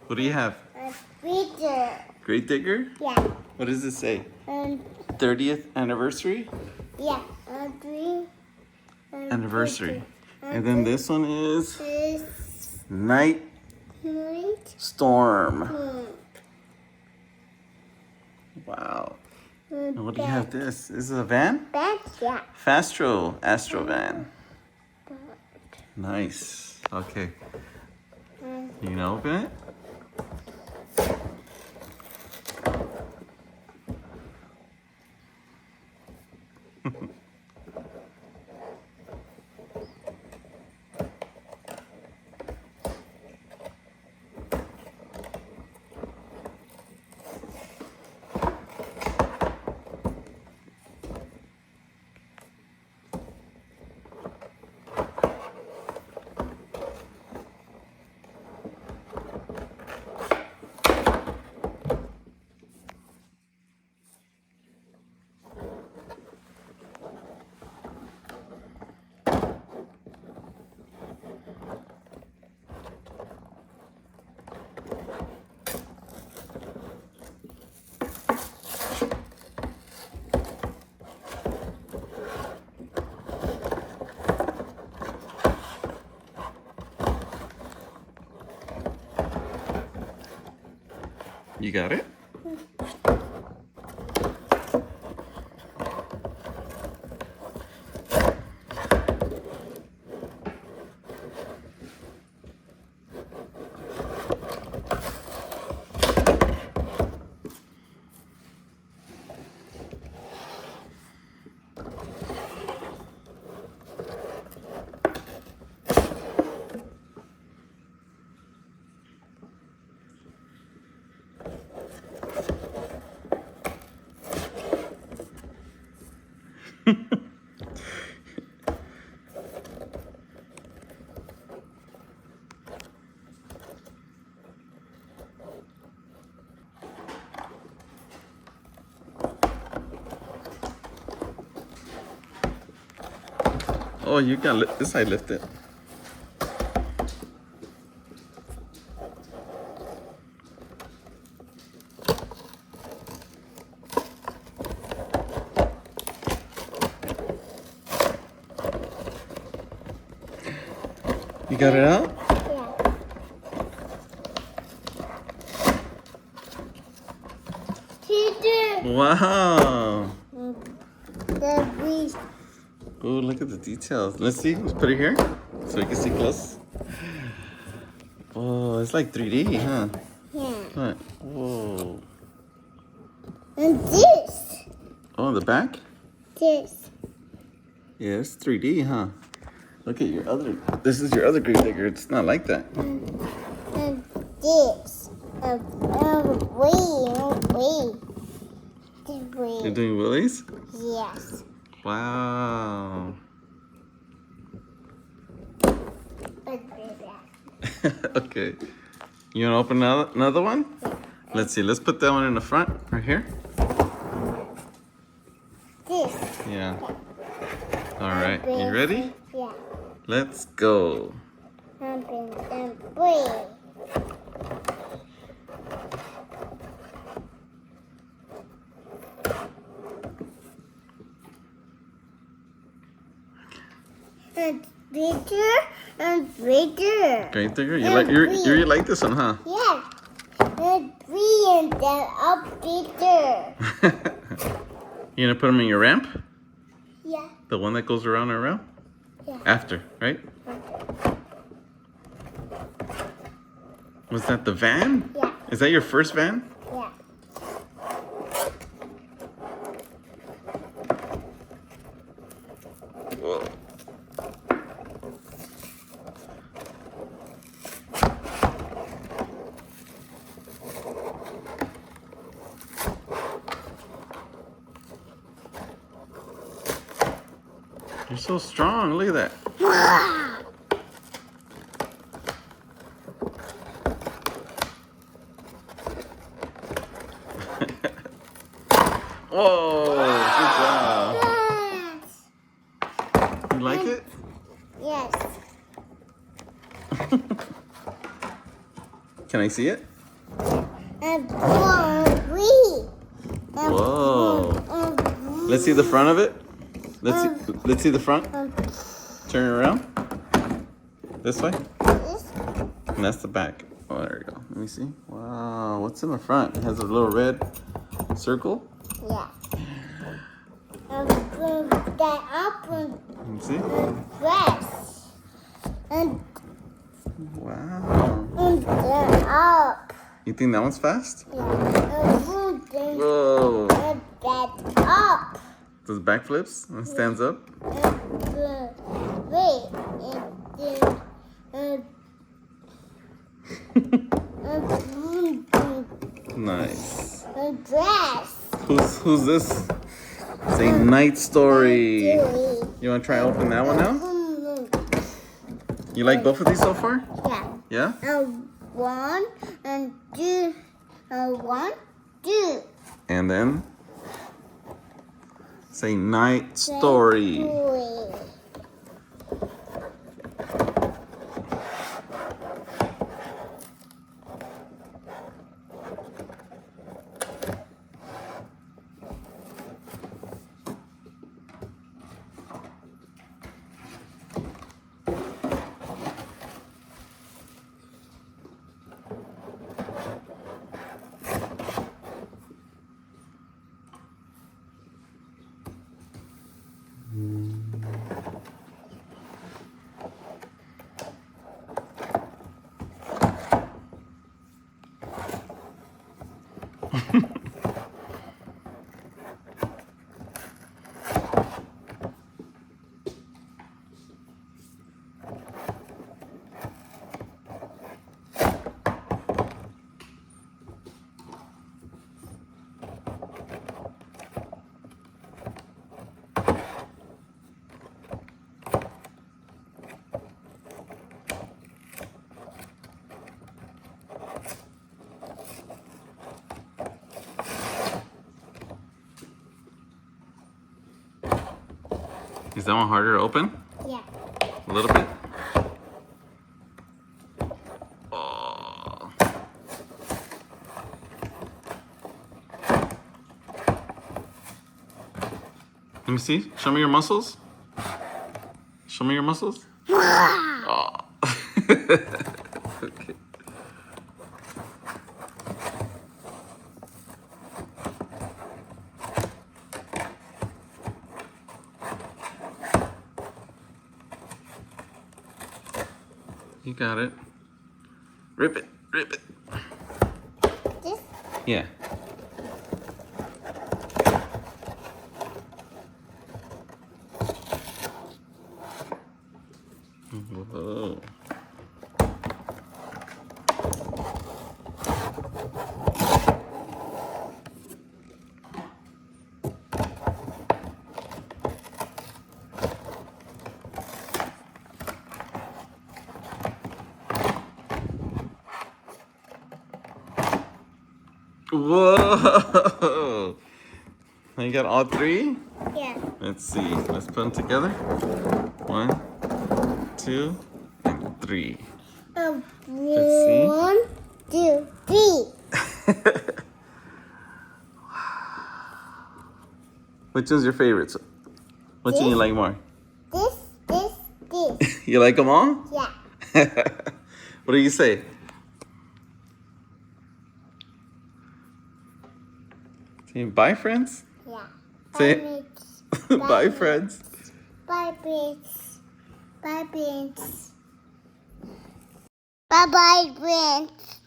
What do you have? A picture. Grave digger? Yeah. What does it say? 30th anniversary? Yeah. Three. Anniversary. And then this one is This Night night. Storm. Wow. And what do you have this? This is a van? Bed. Yeah. Fastro Astro van. Nice. Okay. You gonna open it? You got it? Oh, you got this side lifted. You got it out? Yeah. Teacher. Wow. The beast. Oh, look at the details. Let's see. Let's put it here so we can see close. Oh, it's like 3D, huh? Yeah. What? Whoa. And this. Oh, the back? This. Yeah, it's 3D, huh? Look at your other. This is your other grave digger. It's not like that. And this. You're doing willies? Yes. Wow. Okay. You want to open another one? Let's see. Let's put that one in the front, right here. This. Yeah. All right. You ready? Yeah. Let's go. Open and breathe. And bigger and bigger. Grave digger? You really like this one, huh? Yeah. And three and then up bigger. You gonna put them in your ramp? Yeah. The one that goes around and around? Yeah. After, right? Was that the van? Yeah. Is that your first van? Yeah. Whoa. You're so strong. Look at that. Whoa, good job. You like it? Yes. Can I see it? and three. Whoa. Let's see the front of it. Let's see the front. Turn it around. This way. And that's the back. Oh, there we go. Let me see. Wow, what's in the front? It has a little red circle. Yeah. That up and Let me see. dress. And Wow. then up. You think that one's fast? Yeah. And then Whoa. that up. Does backflips and stands up? Wait. Nice. Dress. Who's this? Say Night Story. You want to try open that one now? You like both of these so far? Yeah. Yeah? One and two. One, two. And then say Night Story. Is that one harder to open? Yeah. A little bit? Oh. Let me see. Show me your muscles. Show me your muscles. Oh. Okay. You got it. Rip it. Rip it. This? Yeah. Whoa. Whoa! You got all three? Yeah. Let's see. Let's put them together. 1, 2, and 3. see. 1, 2, 3. Which one's your favorite? Which one you like more? This. You like them all? Yeah. What do you say? Say bye, friends. Yeah. Say Bye, bye, friends. Bye, friends. Bye, friends. Bye, bye, friends.